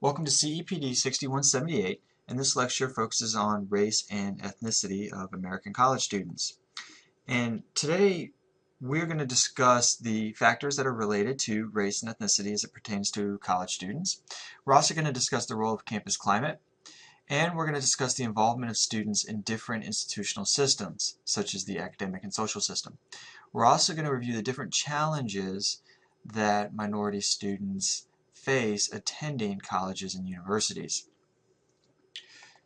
Welcome to CEPD 6178, and this lecture focuses on race and ethnicity of American college students. And today we're going to discuss the factors that are related to race and ethnicity as it pertains to college students. We're also going to discuss the role of campus climate, and we're going to discuss the involvement of students in different institutional systems, such as the academic and social system. We're also going to review the different challenges that minority students face attending colleges and universities.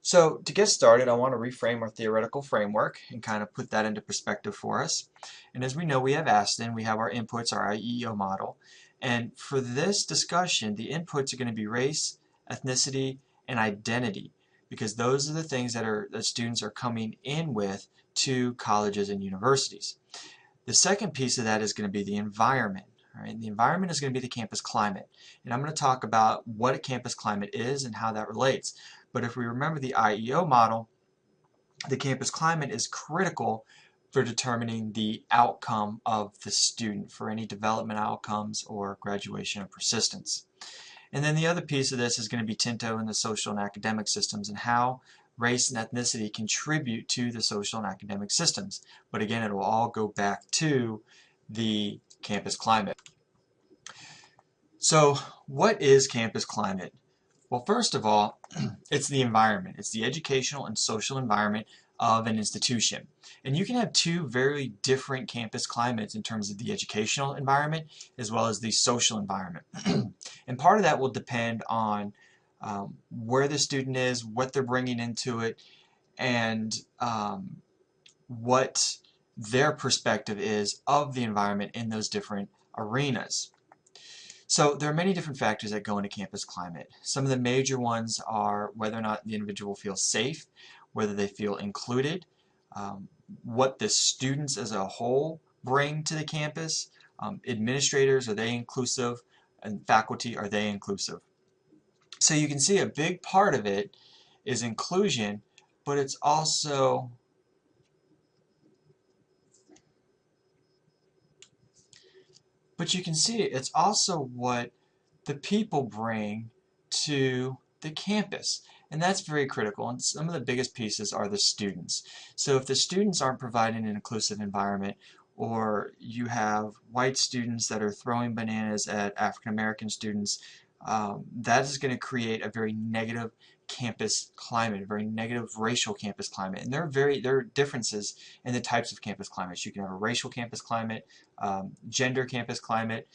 So to get started, I want to reframe our theoretical framework and kind of put that into perspective for us. And as we know, we have Aston, we have our inputs, our IEO model. And for this discussion, the inputs are going to be race, ethnicity, and identity, because those are the things that students are coming in with to colleges and universities. The second piece of that is going to be the environment. Right? The environment is going to be the campus climate. And I'm going to talk about what a campus climate is and how that relates. But if we remember the IEO model, the campus climate is critical for determining the outcome of the student for any development outcomes or graduation or persistence. And then the other piece of this is going to be Tinto and the social and academic systems and how race and ethnicity contribute to the social and academic systems. But again, it will all go back to the campus climate. So what is campus climate? Well, first of all, it's the environment. It's the educational and social environment of an institution. And you can have two very different campus climates in terms of the educational environment as well as the social environment. And part of that will depend on where the student is, what they're bringing into it, and what their perspective is of the environment in those different arenas. So there are many different factors that go into campus climate. Some of the major ones are whether or not the individual feels safe, whether they feel included, what the students as a whole bring to the campus, administrators, are they inclusive, and faculty, are they inclusive. So you can see a big part of it is inclusion, but it's also you can see it's also what the people bring to the campus. And that's very critical. And some of the biggest pieces are the students. So if the students aren't providing an inclusive environment, or you have white students that are throwing bananas at African American students, that is going to create a very negative campus climate, a very negative racial campus climate. And there are differences in the types of campus climates. You can have a racial campus climate, gender campus climate,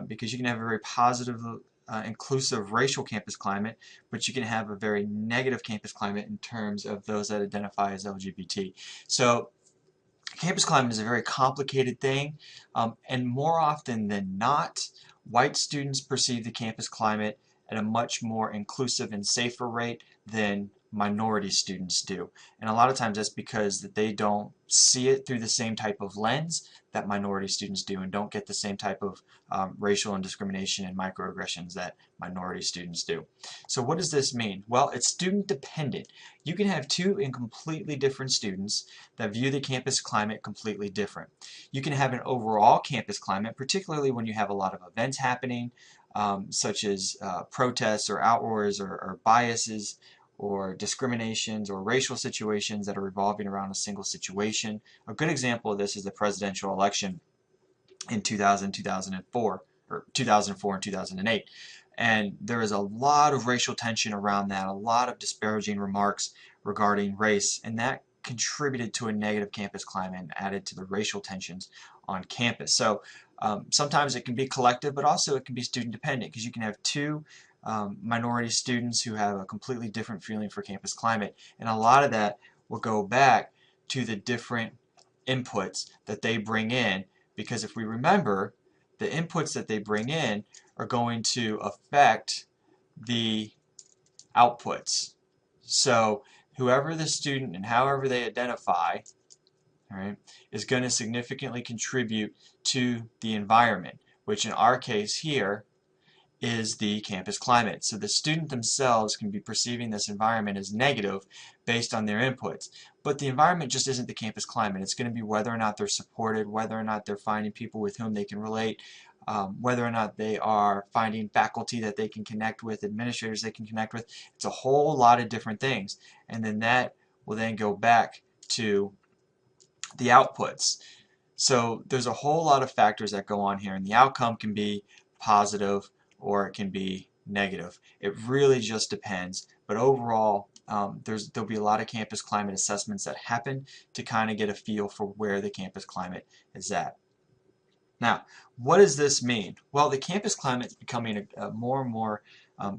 because you can have a very positive, inclusive racial campus climate, but you can have a very negative campus climate in terms of those that identify as LGBT. So campus climate is a very complicated thing, and more often than not, white students perceive the campus climate at a much more inclusive and safer rate than minority students do. And a lot of times that's because they don't see it through the same type of lens that minority students do and don't get the same type of racial and discrimination and microaggressions that minority students do. So what does this mean? Well, it's student dependent. You can have two completely different students that view the campus climate completely different. You can have an overall campus climate, particularly when you have a lot of events happening, such as protests or outroars or biases or discriminations or racial situations that are revolving around a single situation. A good example of this is the presidential election in 2004, or 2004 and 2008. And there is a lot of racial tension around that, a lot of disparaging remarks regarding race, and that contributed to a negative campus climate and added to the racial tensions on campus. So sometimes it can be collective, but also it can be student dependent, because you can have two minority students who have a completely different feeling for campus climate, and a lot of that will go back to the different inputs that they bring in, because if we remember, the inputs that they bring in are going to affect the outputs. So whoever the student and however they identify, right, is going to significantly contribute to the environment, which in our case here is the campus climate. So the student themselves can be perceiving this environment as negative based on their inputs. But the environment just isn't the campus climate. It's going to be whether or not they're supported, whether or not they're finding people with whom they can relate, whether or not they are finding faculty that they can connect with, administrators they can connect with. It's a whole lot of different things. And then that will then go back to the outputs. So there's a whole lot of factors that go on here, and the outcome can be positive or it can be negative. It really just depends. But overall, there'll be a lot of campus climate assessments that happen to kind of get a feel for where the campus climate is at. Now, what does this mean? Well, the campus climate is becoming a more and more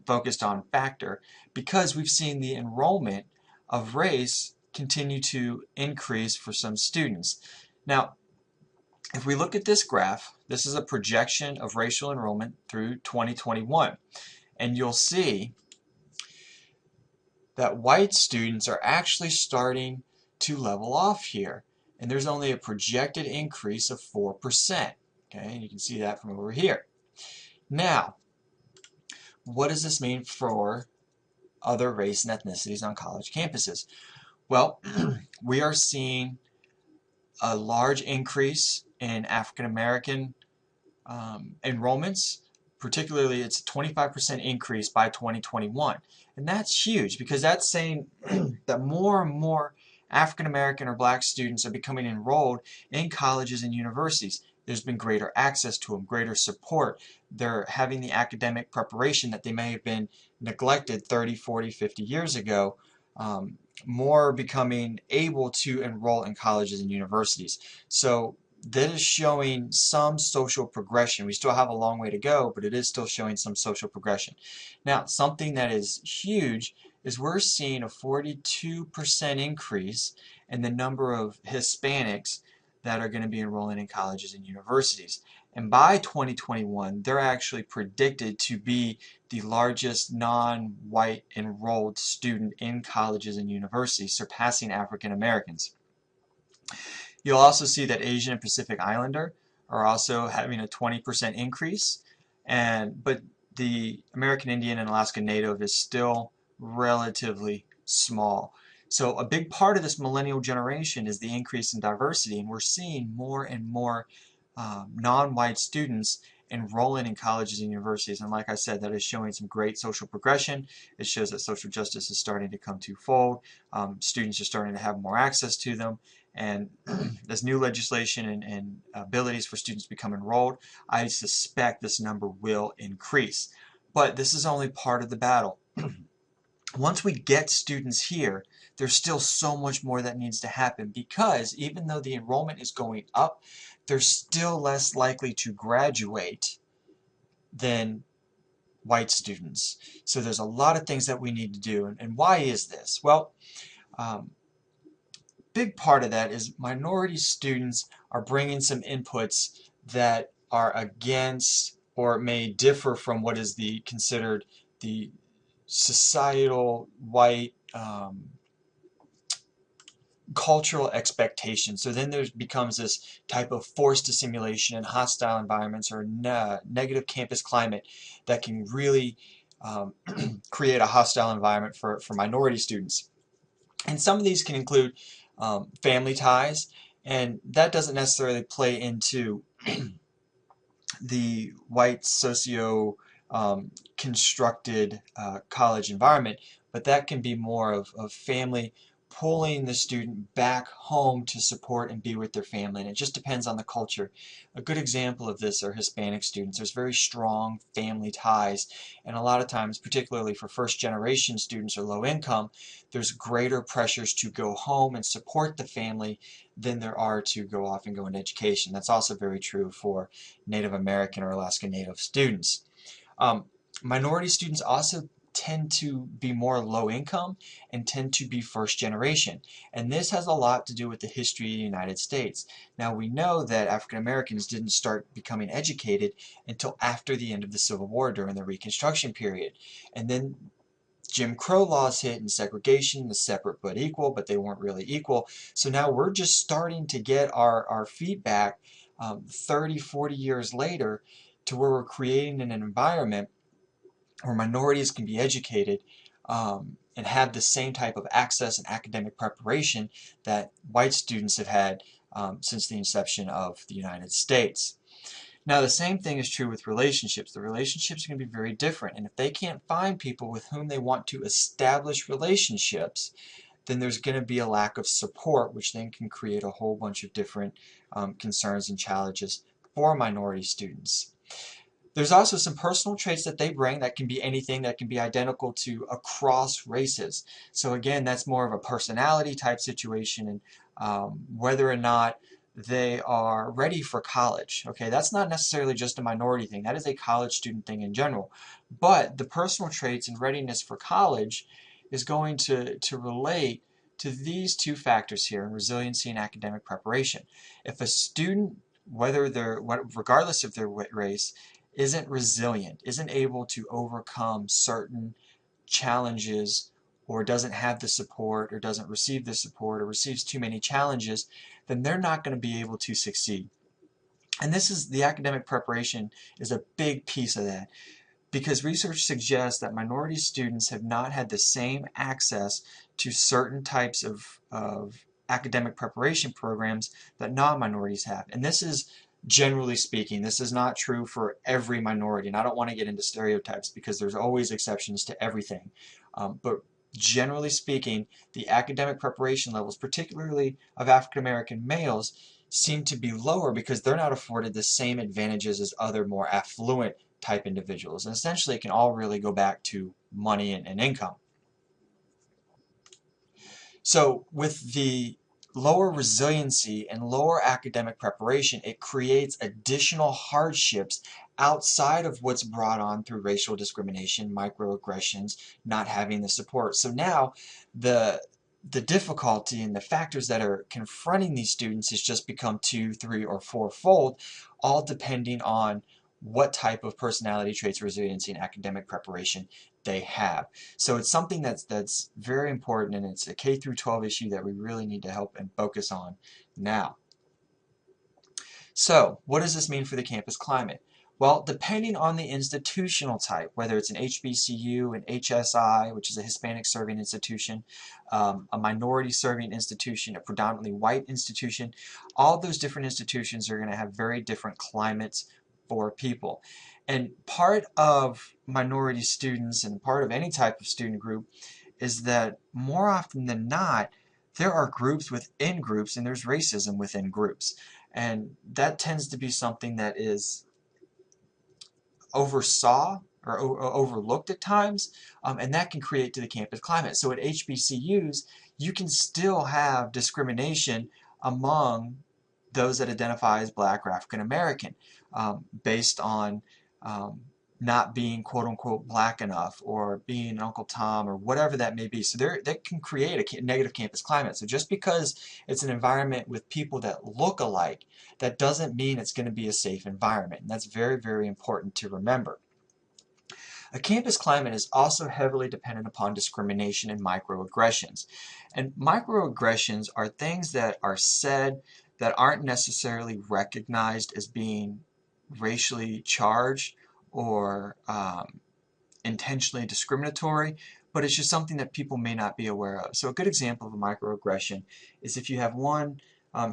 focused on factor because we've seen the enrollment of race continue to increase for some students. Now, if we look at this graph, this is a projection of racial enrollment through 2021, and you'll see that white students are actually starting to level off here, and there's only a projected increase of 4%. Okay, and you can see that from over here. Now, what does this mean for other race and ethnicities on college campuses? Well, we are seeing a large increase in African American enrollments. Particularly, it's a 25% increase by 2021. And that's huge because that's saying that more and more African American or black students are becoming enrolled in colleges and universities. There's been greater access to them, greater support. They're having the academic preparation that they may have been neglected 30, 40, 50 years ago. More becoming able to enroll in colleges and universities. So that is showing some social progression. We still have a long way to go, but it is still showing some social progression. Now, something that is huge is we're seeing a 42% increase in the number of Hispanics that are going to be enrolling in colleges and universities. And by 2021, they're actually predicted to be the largest non-white enrolled student in colleges and universities, surpassing African Americans. You'll also see that Asian and Pacific Islander are also having a 20% increase, but the American Indian and Alaska Native is still relatively small. So a big part of this millennial generation is the increase in diversity, and we're seeing more and more non-white students enrolling in colleges and universities. And like I said, that is showing some great social progression. It shows that social justice is starting to come to fold. Students are starting to have more access to them. And as new legislation and abilities for students become enrolled, I suspect this number will increase. But this is only part of the battle. Once we get students here, there's still so much more that needs to happen because even though the enrollment is going up, they're still less likely to graduate than white students. So there's a lot of things that we need to do. And why is this? Well, big part of that is minority students are bringing some inputs that are against or may differ from what is considered the societal white cultural expectations. So then there becomes this type of forced assimilation and hostile environments or negative campus climate that can really create a hostile environment for minority students. And some of these can include family ties, and that doesn't necessarily play into the white socio constructed college environment, but that can be more of family pulling the student back home to support and be with their family, and it just depends on the culture. A good example of this are Hispanic students. There's very strong family ties, and a lot of times, particularly for first-generation students or low income, there's greater pressures to go home and support the family than there are to go off and go into education. That's also very true for Native American or Alaska Native students. Minority students also tend to be more low income and tend to be first generation. And this has a lot to do with the history of the United States. Now we know that African Americans didn't start becoming educated until after the end of the Civil War during the Reconstruction period. And then Jim Crow laws hit and segregation, the separate but equal, but they weren't really equal. So now we're just starting to get our feet back 30, 40 years later to where we're creating an environment where minorities can be educated and have the same type of access and academic preparation that white students have had since the inception of the United States. Now, the same thing is true with relationships. The relationships are going to be very different, and if they can't find people with whom they want to establish relationships, then there's going to be a lack of support, which then can create a whole bunch of different concerns and challenges for minority students. There's also some personal traits that they bring that can be anything that can be identical to across races. So again, that's more of a personality type situation, and whether or not they are ready for college. Okay, that's not necessarily just a minority thing. That is a college student thing in general. But the personal traits and readiness for college is going to relate to these two factors here in resiliency and academic preparation. If a student, regardless of their race, isn't resilient, isn't able to overcome certain challenges, or doesn't have the support, or doesn't receive the support, or receives too many challenges, then they're not going to be able to succeed. And this is the academic preparation is a big piece of that, because research suggests that minority students have not had the same access to certain types of academic preparation programs that non-minorities have. And this is generally speaking. This is not true for every minority, and I don't want to get into stereotypes because there's always exceptions to everything. But generally speaking, the academic preparation levels, particularly of African American males, seem to be lower because they're not afforded the same advantages as other more affluent type individuals. And essentially it can all really go back to money and income. So with the lower resiliency and lower academic preparation, it creates additional hardships outside of what's brought on through racial discrimination, microaggressions, not having the support. So now the difficulty and the factors that are confronting these students has just become 2, 3, or 4-fold, all depending on what type of personality traits, resiliency, and academic preparation they have. So it's something that's very important, and it's a K through 12 issue that we really need to help and focus on now. So what does this mean for the campus climate? Well, depending on the institutional type, whether it's an HBCU, an HSI, which is a Hispanic serving institution, a minority serving institution, a predominantly white institution, all those different institutions are going to have very different climates for people. And part of minority students and part of any type of student group is that more often than not, there are groups within groups and there's racism within groups. And that tends to be something that is oversaw or overlooked at times, and that can create to the campus climate. So at HBCUs, you can still have discrimination among those that identify as Black or African American based on not being quote-unquote Black enough, or being an Uncle Tom, or whatever that may be. So that can create a negative campus climate. So just because it's an environment with people that look alike, that doesn't mean it's going to be a safe environment. And that's very, very important to remember. A campus climate is also heavily dependent upon discrimination and microaggressions. And microaggressions are things that are said that aren't necessarily recognized as being racially charged or intentionally discriminatory, but it's just something that people may not be aware of. So a good example of a microaggression is if you have one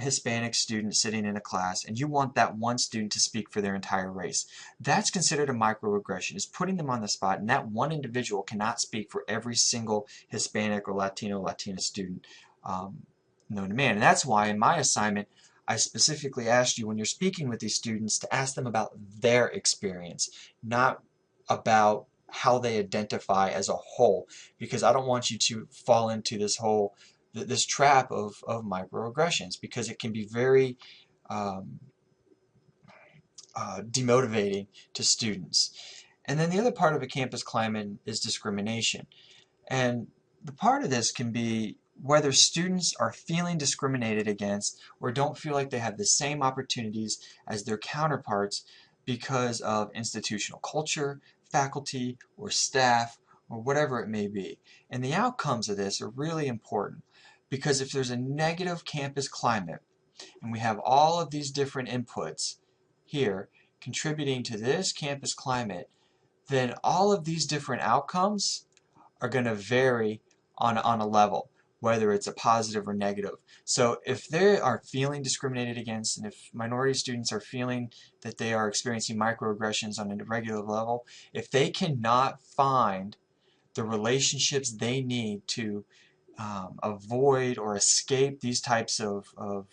Hispanic student sitting in a class and you want that one student to speak for their entire race. That's considered a microaggression. It's putting them on the spot, and that one individual cannot speak for every single Hispanic or Latina student known to man. And that's why in my assignment I specifically asked you, when you're speaking with these students, to ask them about their experience, not about how they identify as a whole, because I don't want you to fall into this trap of microaggressions, because it can be very demotivating to students. And then the other part of a campus climate is discrimination. And the part of this can be whether students are feeling discriminated against or don't feel like they have the same opportunities as their counterparts because of institutional culture, faculty, or staff, or whatever it may be. And the outcomes of this are really important, because if there's a negative campus climate and we have all of these different inputs here contributing to this campus climate, then all of these different outcomes are going to vary on a level. whether it's a positive or negative. So if they are feeling discriminated against, and if minority students are feeling that they are experiencing microaggressions on a regular level, if they cannot find the relationships they need to avoid or escape these types of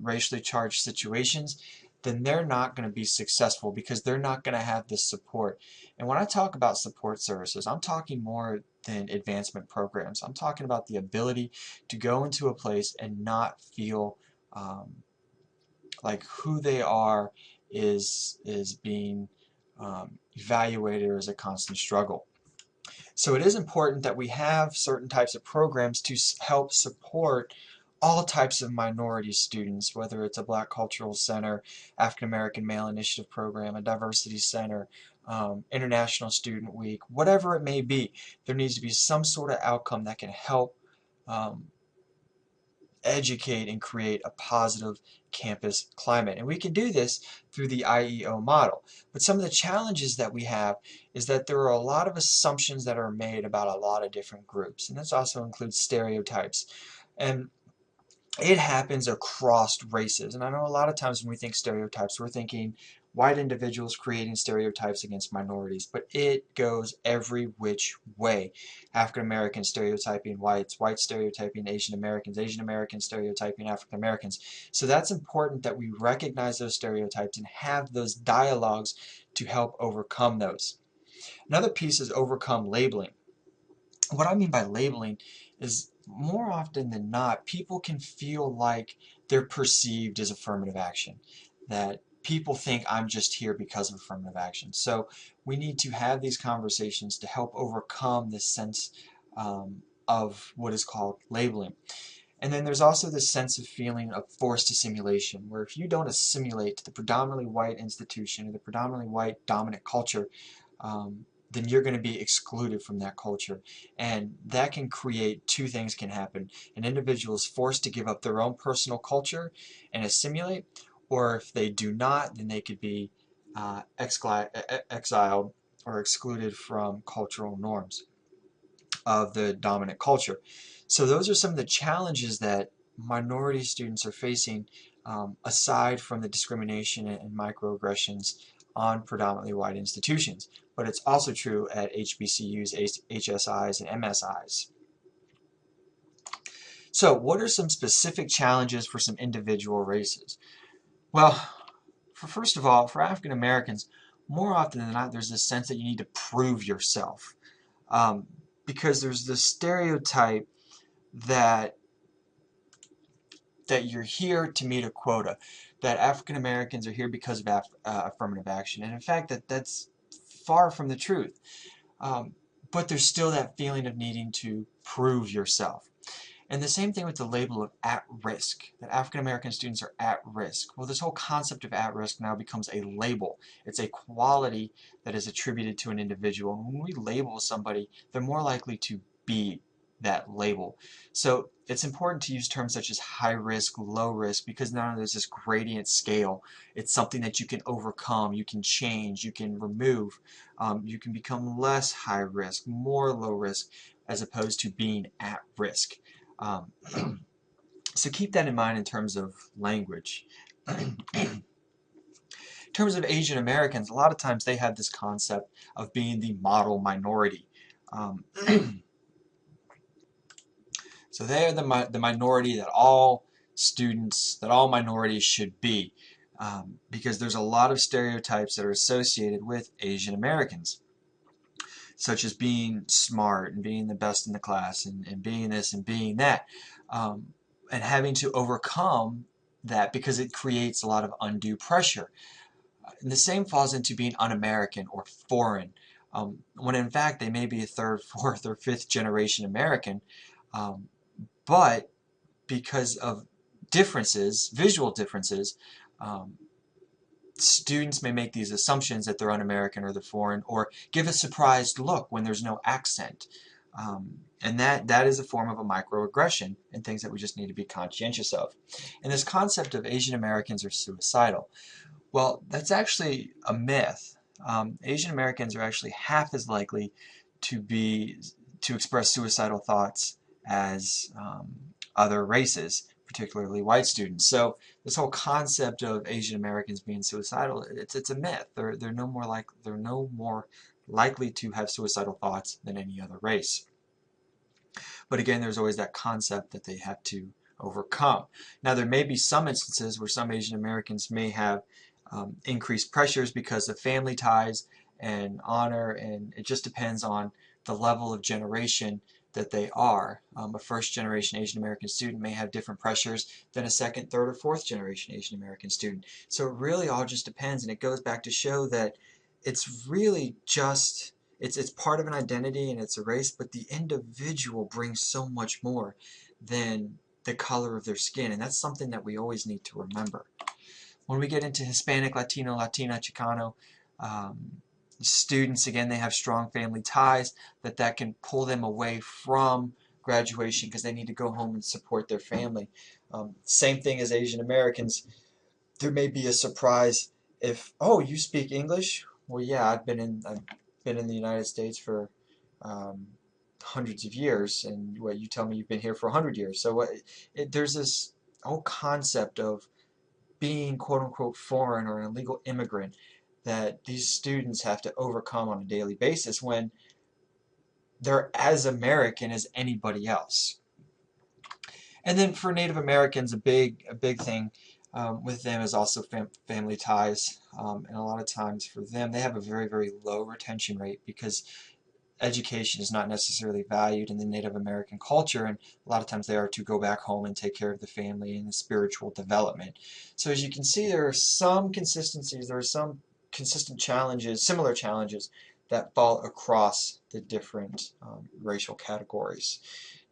racially charged situations, then they're not going to be successful because they're not going to have this support. And when I talk about support services, I'm talking more than advancement programs. I'm talking about the ability to go into a place and not feel like who they are is being evaluated or as a constant struggle. So it is important that we have certain types of programs to help support all types of minority students, whether it's a Black Cultural Center, African American Male Initiative Program, a Diversity Center, International Student Week, whatever it may be. There needs to be some sort of outcome that can help um, educate and create a positive campus climate. And we can do this through the IEO model. But some of the challenges that we have is that there are a lot of assumptions that are made about a lot of different groups. And this also includes stereotypes. And it happens across races. And I know a lot of times when we think stereotypes, we're thinking white individuals creating stereotypes against minorities, but it goes every which way. African Americans stereotyping whites, whites stereotyping Asian Americans, Asian Americans stereotyping African Americans. So that's important that we recognize those stereotypes and have those dialogues to help overcome those. Another piece is overcome labeling. What I mean by labeling is more often than not, people can feel like they're perceived as affirmative action, that people think I'm just here because of affirmative action. So we need to have these conversations to help overcome this sense of what is called labeling. And then there's also this sense of feeling of forced assimilation, where if you don't assimilate to the predominantly white institution or the predominantly white dominant culture, then you're going to be excluded from that culture. And that can create two things can happen. An individual is forced to give up their own personal culture and assimilate, or if they do not, then they could be exiled or excluded from cultural norms of the dominant culture. So those are some of the challenges that minority students are facing aside from the discrimination and microaggressions on predominantly white institutions. But it's also true at HBCUs, HSIs, and MSIs. So what are some specific challenges for some individual races? Well, first of all, for African Americans, more often than not, there's this sense that you need to prove yourself. Because there's this stereotype that you're here to meet a quota, that African Americans are here because of affirmative action, and in fact that's far from the truth. But there's still that feeling of needing to prove yourself. And the same thing with the label of at risk, that African American students are at risk. Well, this whole concept of at risk now becomes a label. It's a quality that is attributed to an individual. And when we label somebody, they're more likely to be that label. So it's important to use terms such as high risk, low risk, because now there's this gradient scale. It's something that you can overcome, you can change, you can remove. You can become less high risk, more low risk, as opposed to being at risk. So keep that in mind in terms of language. In terms of Asian Americans, a lot of times they have this concept of being the model minority. So they are the minority that all students, that all minorities should be, because there's a lot of stereotypes that are associated with Asian Americans, such as being smart and being the best in the class and being this and being that, and having to overcome that because it creates a lot of undue pressure. And the same falls into being un-American or foreign, when in fact they may be a third, fourth, or fifth generation American, but because of differences, visual differences, students may make these assumptions that they're un-American or they're foreign, or give a surprised look when there's no accent. And that is a form of a microaggression and things that we just need to be conscientious of. And this concept of Asian Americans are suicidal. Well, that's actually a myth. Asian Americans are actually half as likely to express suicidal thoughts as other races, particularly white students. So this whole concept of Asian Americans being suicidal, it's a myth. They're no more likely to have suicidal thoughts than any other race. But again, there's always that concept that they have to overcome. Now, there may be some instances where some Asian Americans may have increased pressures because of family ties and honor, and it just depends on the level of generation that they are. A first-generation Asian American student may have different pressures than a second, third, or fourth-generation Asian American student. So it really all just depends, and it goes back to show that it's really just it's part of an identity and it's a race, but the individual brings so much more than the color of their skin, and that's something that we always need to remember. When we get into Hispanic, Latino, Latina, Chicano, students, again, they have strong family ties that can pull them away from graduation because they need to go home and support their family. Same thing as Asian Americans. There may be a surprise if, oh, you speak English? Well, yeah, I've been in the United States for hundreds of years, and what you tell me you've been here for 100 years. So there's this whole concept of being quote unquote foreign or an illegal immigrant that these students have to overcome on a daily basis when they're as American as anybody else. And then for Native Americans, a big thing with them is also family ties. And a lot of times for them, they have a very low retention rate because education is not necessarily valued in the Native American culture, and a lot of times they are to go back home and take care of the family and the spiritual development. So as you can see, there are some consistencies, there are some consistent challenges, similar challenges that fall across the different racial categories.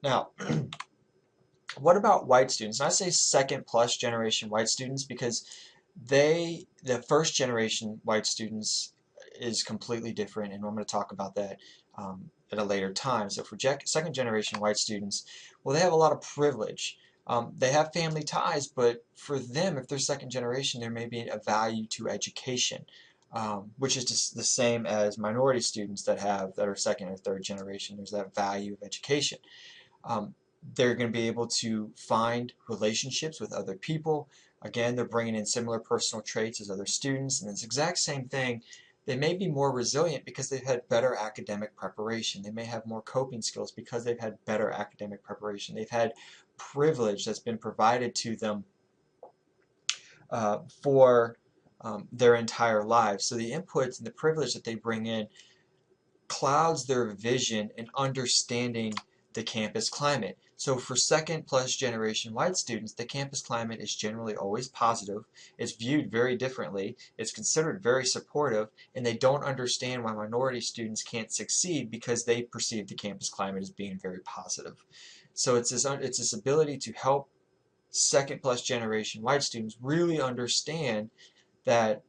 Now, what about white students? And I say second plus generation white students because the first generation white students is completely different, and I'm going to talk about that at a later time. So for second generation white students, well, they have a lot of privilege. They have family ties, but for them, if they're second generation, there may be a value to education, which is just the same as minority students that are second or third generation. There's that value of education. They're going to be able to find relationships with other people. Again, they're bringing in similar personal traits as other students, and it's the exact same thing. They may be more resilient because they've had better academic preparation. They may have more coping skills because they've had better academic preparation. They've had privilege that's been provided to them for their entire lives. So the inputs and the privilege that they bring in clouds their vision in understanding the campus climate. So for second plus generation white students, the campus climate is generally always positive. It's viewed very differently. It's considered very supportive, and they don't understand why minority students can't succeed because they perceive the campus climate as being very positive. So it's this ability to help second plus generation white students really understand that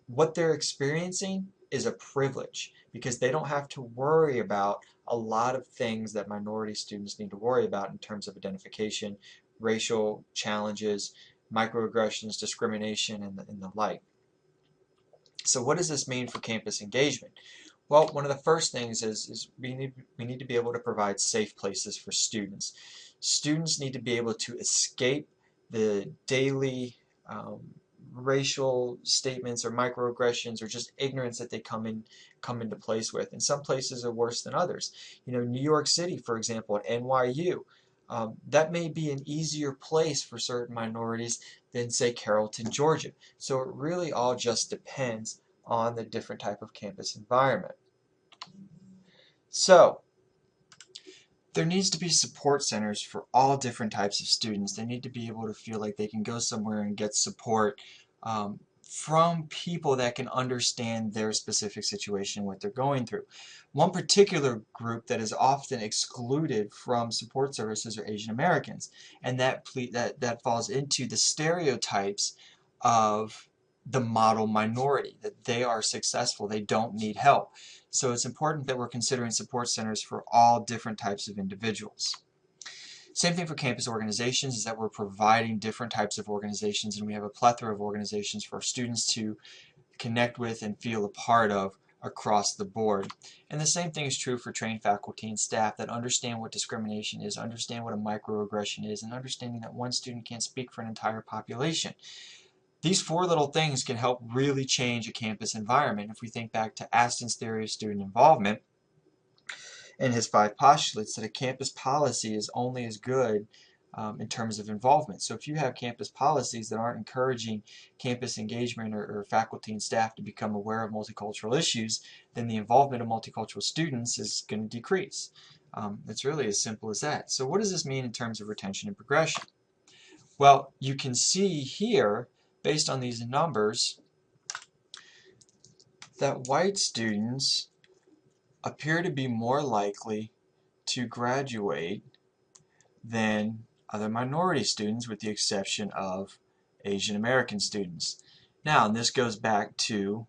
what they're experiencing is a privilege because they don't have to worry about a lot of things that minority students need to worry about in terms of identification, racial challenges, microaggressions, discrimination, and the like. So what does this mean for campus engagement? Well, one of the first things is we need to be able to provide safe places for students. Students need to be able to escape the daily racial statements or microaggressions or just ignorance that they come into place with. And some places are worse than others. You know, New York City, for example, at NYU, that may be an easier place for certain minorities than, say, Carrollton, Georgia. So it really all just depends on the different type of campus environment. So there needs to be support centers for all different types of students. They need to be able to feel like they can go somewhere and get support from people that can understand their specific situation, what they're going through. One particular group that is often excluded from support services are Asian Americans, and that falls into the stereotypes of the model minority, that they are successful, they don't need help. So it's important that we're considering support centers for all different types of individuals. Same thing for campus organizations, is that we're providing different types of organizations, and we have a plethora of organizations for students to connect with and feel a part of across the board. And the same thing is true for trained faculty and staff that understand what discrimination is, understand what a microaggression is, and understanding that one student can't speak for an entire population. These four little things can help really change a campus environment. If we think back to Aston's theory of student involvement and his 5 postulates, that a campus policy is only as good in terms of involvement. So if you have campus policies that aren't encouraging campus engagement or faculty and staff to become aware of multicultural issues, then the involvement of multicultural students is going to decrease. It's really as simple as that. So what does this mean in terms of retention and progression? Well, you can see here, based on these numbers, that white students appear to be more likely to graduate than other minority students, with the exception of Asian American students. Now, and this goes back to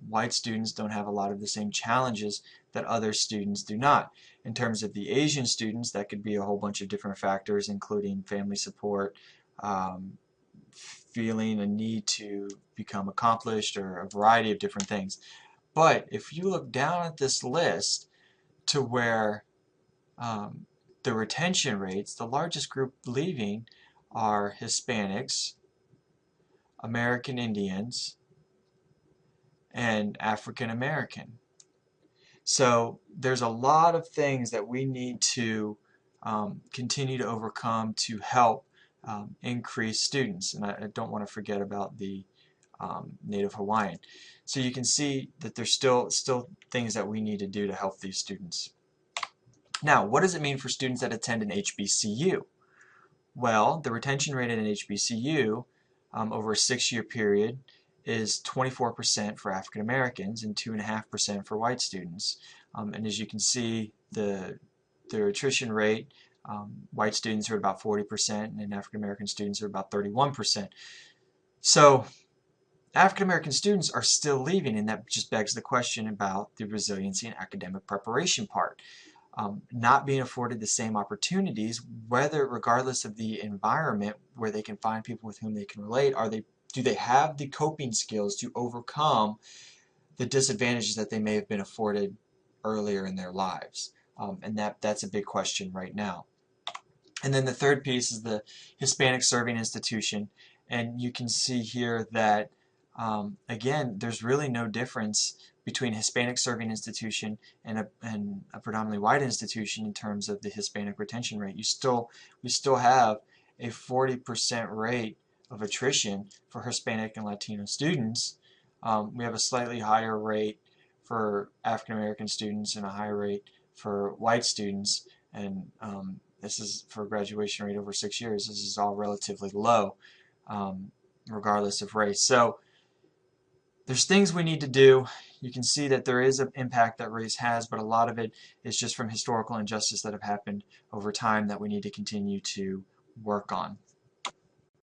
white students don't have a lot of the same challenges that other students do not. In terms of the Asian students, that could be a whole bunch of different factors, including family support, feeling a need to become accomplished, or a variety of different things. But if you look down at this list to where the retention rates, the largest group leaving are Hispanics, American Indians, and African American. So there's a lot of things that we need to continue to overcome to help increase students. And I don't want to forget about the Native Hawaiian. So you can see that there's still things that we need to do to help these students. Now, what does it mean for students that attend an HBCU? Well, the retention rate at an HBCU over a 6-year period is 24% for African Americans and 2.5% for white students. And as you can see, the attrition rate, white students are about 40% and African American students are about 31%. So African American students are still leaving, and that just begs the question about the resiliency and academic preparation part. Not being afforded the same opportunities, regardless of the environment where they can find people with whom they can relate, do they have the coping skills to overcome the disadvantages that they may have been afforded earlier in their lives? And that's a big question right now. And then the third piece is the Hispanic Serving Institution, and you can see here that again, there's really no difference between a Hispanic Serving Institution and a predominantly white institution in terms of the Hispanic retention rate. We still have a 40% rate of attrition for Hispanic and Latino students. We have a slightly higher rate for African American students and a higher rate for white students, and this is for a graduation rate over 6 years. This is all relatively low, regardless of race. So there's things we need to do. You can see that there is an impact that race has, but a lot of it is just from historical injustice that have happened over time that we need to continue to work on.